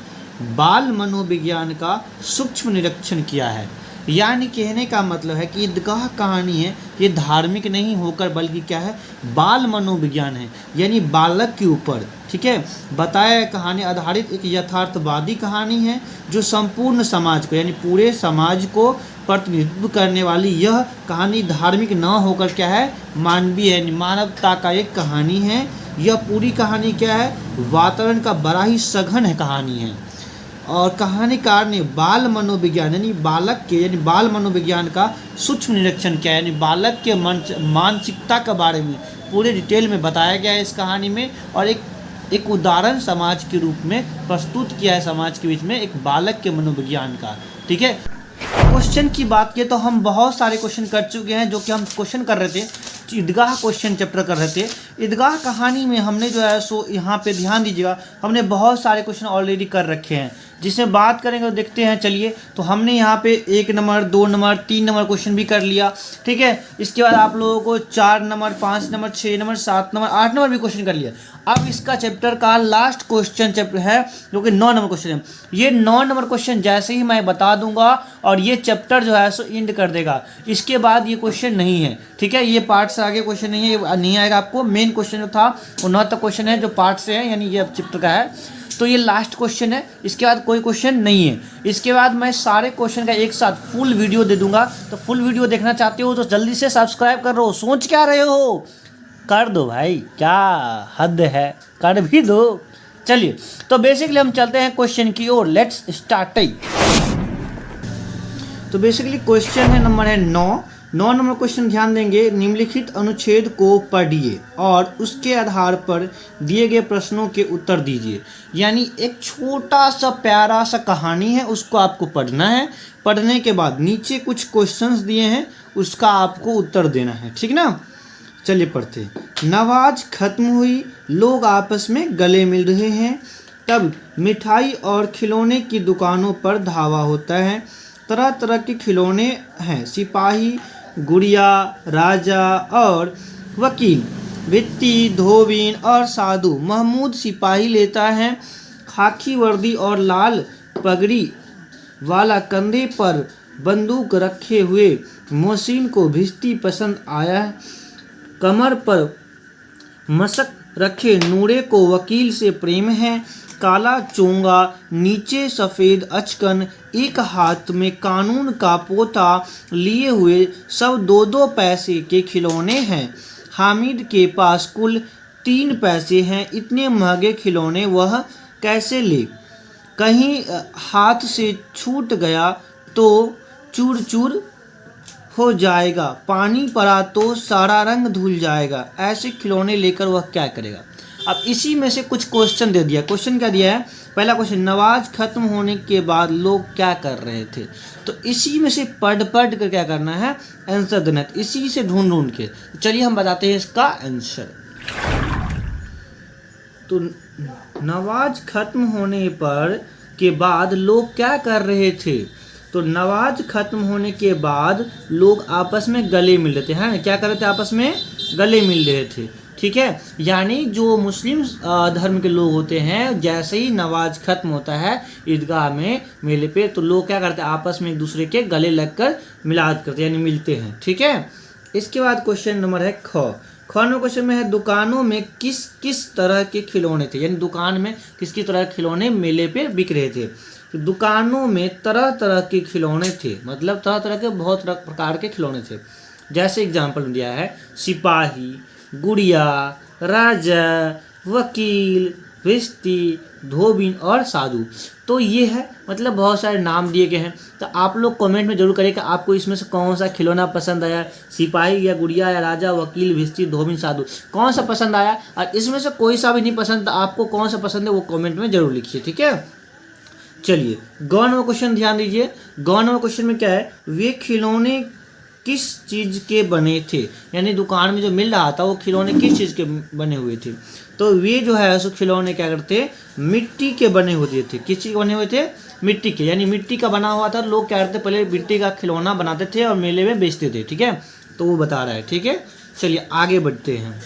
बाल मनोविज्ञान का सूक्ष्म निरीक्षण किया है। यानी कहने का मतलब है कि ईदगाह कहानी है ये धार्मिक नहीं होकर बल्कि क्या है, बाल मनोविज्ञान है, यानी बालक के ऊपर। ठीक है, बताया कहानी आधारित एक यथार्थवादी कहानी है जो संपूर्ण समाज को यानी पूरे समाज को प्रतिनिधित्व करने वाली यह कहानी धार्मिक न होकर क्या है, मानवीय है, मानवता का एक कहानी है। यह पूरी कहानी क्या है, वातावरण का बड़ा ही सघन है कहानी है। और कहानीकार ने बाल मनोविज्ञान यानी बालक के यानी बाल मनोविज्ञान का सूक्ष्म निरीक्षण किया, यानी बालक के मानसिकता के बारे में पूरे डिटेल में बताया गया है इस कहानी में। और एक उदाहरण समाज के रूप में प्रस्तुत किया है समाज के बीच में एक बालक के मनोविज्ञान का। ठीक है, क्वेश्चन की बात किए तो हम बहुत सारे क्वेश्चन कर चुके हैं जो कि हम क्वेश्चन कर रहे थे, ईदगाह क्वेश्चन चैप्टर कर रहे थे। ईदगाह कहानी में हमने जो है सो यहाँ पे ध्यान दीजिएगा, हमने बहुत सारे क्वेश्चन ऑलरेडी कर रखे हैं जिसमें बात करेंगे तो देखते हैं। चलिए, तो हमने यहाँ पे 1 नंबर 2 नंबर 3 नंबर क्वेश्चन भी कर लिया। ठीक है, इसके बाद आप लोगों को 4 number 5 number 6 number 7 number 8 number भी क्वेश्चन कर लिया। अब इसका चैप्टर का लास्ट क्वेश्चन चैप्टर है जो कि 9 नंबर क्वेश्चन है। ये 9 नंबर क्वेश्चन जैसे ही मैं बता दूंगा और ये चैप्टर जो है सो एंड कर देगा। इसके बाद ये क्वेश्चन नहीं है। ठीक है, ये पार्ट से आगे क्वेश्चन नहीं है, ये नहीं आएगा आपको। मेन क्वेश्चन जो था वो 9 तक क्वेश्चन है जो पार्ट से है, यानी ये चैप्टर का है। तो ये लास्ट क्वेश्चन है, इसके बाद कोई क्वेश्चन नहीं है। इसके बाद मैं सारे क्वेश्चन का एक साथ फुल वीडियो दे दूंगा। तो फुल वीडियो देखना चाहते हो तो जल्दी से सब्सक्राइब कर लो। सोच क्या रहे हो, कर दो भाई, क्या हद है, कर भी दो। चलिए, तो बेसिकली हम चलते हैं क्वेश्चन की ओर। Let's start. तो बेसिकली क्वेश्चन है नंबर है 9 नंबर क्वेश्चन ध्यान देंगे। निम्नलिखित अनुच्छेद को पढ़िए और उसके आधार पर दिए गए प्रश्नों के उत्तर दीजिए। यानी एक छोटा सा प्यारा सा कहानी है, उसको आपको पढ़ना है। पढ़ने के बाद नीचे कुछ क्वेश्चंस दिए हैं, उसका आपको उत्तर देना है। ठीक ना, चलिए पढ़ते हैं। नमाज खत्म हुई, लोग आपस में गले मिल रहे हैं। तब मिठाई और खिलौने की दुकानों पर धावा होता है। तरह तरह के खिलौने हैं, सिपाही, गुड़िया, राजा और वकील, भित्ती, धोबीन और साधु। महमूद सिपाही लेता है, खाकी वर्दी और लाल पगड़ी वाला कंधे पर बंदूक रखे हुए। मोहसिन को भिश्ती पसंद आया, कमर पर मशक रखे नूरे को वकील से प्रेम है। काला चोंगा, नीचे सफ़ेद अचकन, एक हाथ में कानून का पोता लिए हुए, सब 2-2 पैसे के खिलौने हैं। हामिद के पास कुल 3 पैसे हैं, इतने महंगे खिलौने वह कैसे ले? कहीं हाथ से छूट गया तो चूर चूर हो जाएगा, पानी पड़ा तो सारा रंग धुल जाएगा। ऐसे खिलौने लेकर वह क्या करेगा? अब इसी में से कुछ क्वेश्चन दे दिया। क्वेश्चन क्या दिया है? पहला क्वेश्चन, नमाज खत्म होने के बाद लोग क्या कर रहे थे? तो इसी में से पढ़ कर क्या करना है, आंसर देना है। इसी से ढूंढ के चलिए हम बताते हैं इसका आंसर। तो नमाज खत्म होने पर के बाद लोग क्या कर रहे थे? तो नमाज खत्म होने के बाद लोग आपस में गले मिल रहे थे, है ना? क्या कर रहे थे? आपस में गले मिल रहे थे। ठीक है। यानी जो मुस्लिम धर्म के लोग होते हैं, जैसे ही नमाज खत्म होता है ईदगाह में मेले पे, तो लोग क्या करते हैं, आपस में एक दूसरे के गले लगकर मिलाद करते हैं, यानी मिलते हैं, ठीक है। इसके बाद क्वेश्चन नंबर है ख नंबर क्वेश्चन में है दुकानों में किस किस तरह के खिलौने थे, यानी दुकान में किस किस तरह के खिलौने मेले पे बिक रहे थे। तो दुकानों में तरह तरह के खिलौने थे, मतलब तरह तरह के बहुत प्रकार के खिलौने थे। जैसे एग्जाम्पल दिया है सिपाही, गुड़िया, राजा, वकील, भिश्ती, धोबिन और साधु। तो ये है, मतलब बहुत सारे नाम दिए गए हैं। तो आप लोग कमेंट में जरूर करें कि आपको इसमें से कौन सा खिलौना पसंद आया, सिपाही या गुड़िया या राजा, वकील, भिश्ती, धोबिन, साधु, कौन सा पसंद आया। और इसमें से कोई सा भी नहीं पसंद तो आपको कौन सा पसंद है वो कमेंट में जरूर लिखिए, ठीक है। चलिए गौ नंबर क्वेश्चन ध्यान दीजिए। गौ नंबर क्वेश्चन में क्या है, वे खिलौने किस चीज़ के बने थे, यानी दुकान में जो मिल रहा था वो खिलौने किस चीज़ के बने हुए थे। तो वे जो है सो खिलौने क्या करते, मिट्टी के बने होते थे। किस चीज़ के बने हुए थे, मिट्टी के, यानी मिट्टी का बना हुआ था। लोग क्या करते, पहले मिट्टी का खिलौना बनाते थे और मेले में बेचते थे, ठीक है। तो वो बता रहा है, ठीक है। चलिए आगे बढ़ते हैं।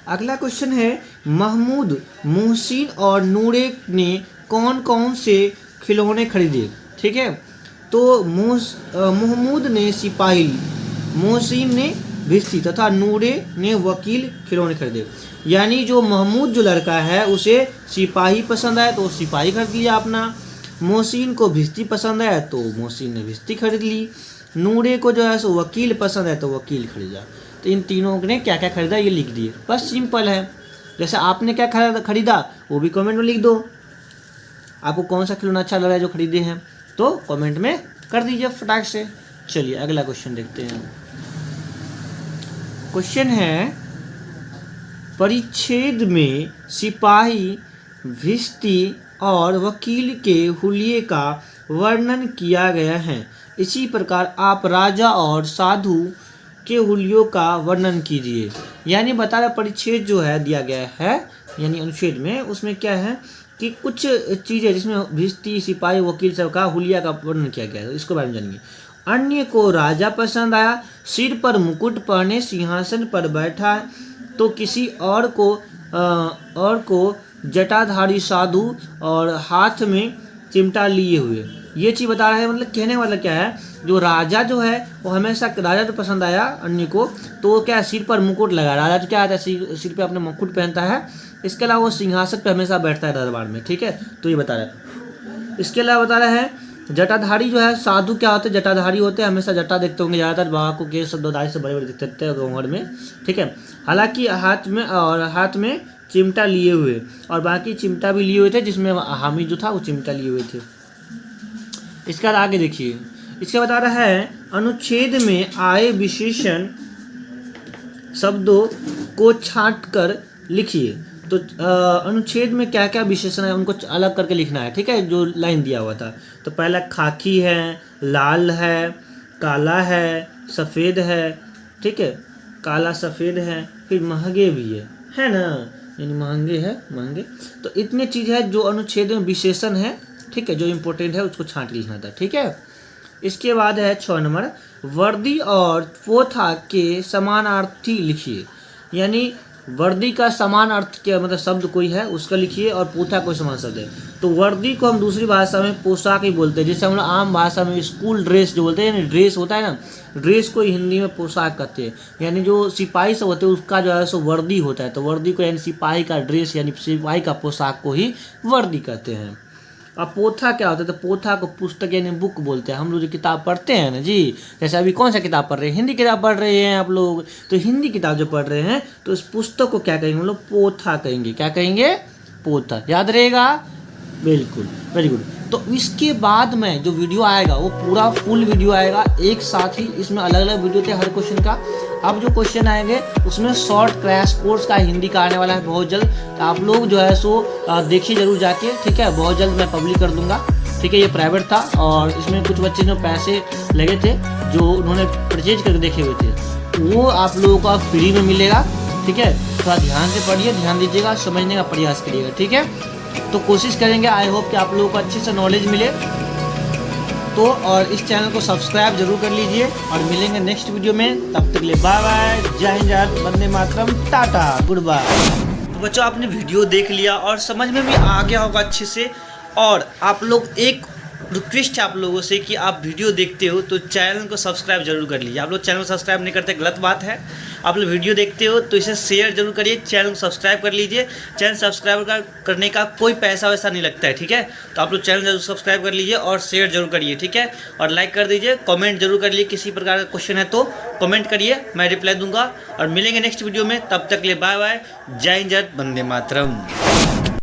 अगला क्वेश्चन है महमूद, मोहसिन और नूरे ने कौन कौन से खिलौने खरीदे, ठीक है। तो महमूद ने सिपाही, मोहसिन ने भिश्ती तथा नूरे ने वकील खिलौने खरीदे। यानी जो महमूद जो लड़का है उसे सिपाही पसंद आया तो सिपाही खरीद लिया अपना, मोहसिन को भिश्ती पसंद आया तो मोहसिन ने भिश्ती खरीद ली, नूरे को जो है सो वकील पसंद आया तो वकील खरीदा। तो इन तीनों ने क्या क्या खरीदा ये लिख दिए, बस सिंपल है। जैसे आपने क्या खरीदा वो भी कमेंट में लिख दो। आपको कौन सा खिलौना अच्छा लग रहा है जो खरीदे हैं तो कमेंट में कर दीजिए फटाक से। चलिए अगला क्वेश्चन देखते हैं। क्वेश्चन है परिच्छेद में सिपाही, भिश्ती और वकील के हुलिये का वर्णन किया गया है। इसी प्रकार आप राजा और साधु के हुलियों का वर्णन कीजिए। यानी बता रहा परिच्छेद जो है दिया गया है, यानी अनुच्छेद में, उसमें क्या है कि कुछ चीज़ें जिसमें भिश्ती, सिपाही, वकील सब का हुलिया का वर्णन किया गया है, इसके बारे में जानिए। अन्य को राजा पसंद आया, सिर पर मुकुट पहने सिंहासन पर बैठा, तो किसी और को जटाधारी साधु और हाथ में चिमटा लिए हुए। ये चीज़ बता रहा है, मतलब कहने वाला क्या है, जो राजा जो है वो हमेशा, राजा तो पसंद आया अन्य को, तो वो क्या सिर पर मुकुट लगा, राजा तो क्या आता है सिर पे अपने मुकुट पहनता है। इसके अलावा वो सिंहासन पे हमेशा बैठता है दरबार में, ठीक है। तो ये बता रहा है। इसके अलावा बता रहा है जटाधारी जो है, साधु क्या होते हैं, जटाधारी होते हैं, हमेशा जटा देखते होंगे ज़्यादातर, बाबा को केस दाढ़ी से बड़े बड़े दिखते हैं घूंघट में, ठीक है। हालांकि हाथ में चिमटा लिए हुए, और बाकी चिमटा भी लिए हुए थे जिसमें हामिद जो था वो चिमटा लिए हुए थे। इसके बाद आगे देखिए, इसका बता रहा है अनुच्छेद में आए विशेषण शब्दों को छांट कर लिखिए। तो अनुच्छेद में क्या क्या विशेषण है उनको अलग करके लिखना है, ठीक है, जो लाइन दिया हुआ था। तो पहला खाकी है, लाल है, काला है, सफ़ेद है, ठीक है, काला सफ़ेद है, फिर महंगे भी है ना, यानी महंगे। तो इतने चीज़ है जो अनुच्छेद में विशेषण है, ठीक है, जो इम्पोर्टेंट है उसको छांट लिखना था, ठीक है। इसके बाद है 6 नंबर, वर्दी और पोथा के समानार्थी लिखिए। यानी वर्दी का समान अर्थ क्या, मतलब शब्द कोई है उसका लिखिए, और पोथा कोई समान शब्द है। तो वर्दी को हम दूसरी भाषा में पोशाक ही बोलते हैं, जैसे हम लोग आम भाषा में स्कूल ड्रेस जो बोलते हैं, यानी ड्रेस होता है ना, ड्रेस को हिंदी में पोशाक कहते हैं। यानी जो सिपाही सब होते हैं उसका जो है सो वर्दी होता है, तो वर्दी को यानी सिपाही का ड्रेस यानी सिपाही का पोशाक को ही वर्दी कहते हैं। अब पोथा क्या होता है, तो पोथा को पुस्तक यानी बुक बोलते हैं। हम लोग जो किताब पढ़ते हैं ना जी, जैसे अभी कौन सा किताब पढ़ रहे हैं, हिंदी किताब पढ़ रहे हैं आप लोग, तो हिंदी किताब जो पढ़ रहे हैं तो इस पुस्तक को क्या कहेंगे हम लोग, पोथा कहेंगे। क्या कहेंगे, पोथा, याद रहेगा, बिल्कुल, वेरी गुड। तो इसके बाद में जो वीडियो आएगा वो पूरा फुल वीडियो आएगा एक साथ ही, इसमें अलग अलग वीडियो थे हर क्वेश्चन का। अब जो क्वेश्चन आएंगे उसमें शॉर्ट क्रैश कोर्स का हिंदी का आने वाला है बहुत जल्द, तो आप लोग जो है सो देखिए जरूर जाके, ठीक है। बहुत जल्द मैं पब्लिक कर दूंगा, ठीक है। ये प्राइवेट था और इसमें कुछ बच्चे जो पैसे लगे थे जो उन्होंने परचेज करके देखे हुए थे, वो आप लोगों को फ्री में मिलेगा, ठीक है। थोड़ा ध्यान से पढ़िए, ध्यान दीजिएगा, समझने का प्रयास करिएगा, ठीक है। तो कोशिश करेंगे, आई होप कि आप लोगों को अच्छे से नॉलेज मिले। तो और इस चैनल को सब्सक्राइब जरूर कर लीजिए और मिलेंगे नेक्स्ट वीडियो में। तब तक के लिए बाय बाय, जय हिंद, जय भारत, वंदे मातरम, टाटा, गुड बाय। तो बच्चों आपने वीडियो देख लिया और समझ में भी आ गया होगा अच्छे से। और आप लोग, एक रिक्वेस्ट है आप लोगों से कि आप वीडियो देखते हो तो चैनल को सब्सक्राइब जरूर कर लीजिए। आप लोग चैनल को सब्सक्राइब नहीं करते, गलत बात है। आप लोग वीडियो देखते हो तो इसे शेयर जरूर करिए, चैनल को सब्सक्राइब कर लीजिए। चैनल सब्सक्राइब करने का कोई पैसा वैसा नहीं लगता है, ठीक है। तो आप लोग चैनल जरूर सब्सक्राइब कर लीजिए और शेयर जरूर करिए, ठीक है। और लाइक कर दीजिए, कमेंट जरूर कर लीजिए। किसी प्रकार का क्वेश्चन है तो कमेंट करिए, मैं रिप्लाई दूंगा। और मिलेंगे नेक्स्ट वीडियो में, तब तक के लिए बाय बाय, जय हिंद, जय भारत, वंदे मातरम।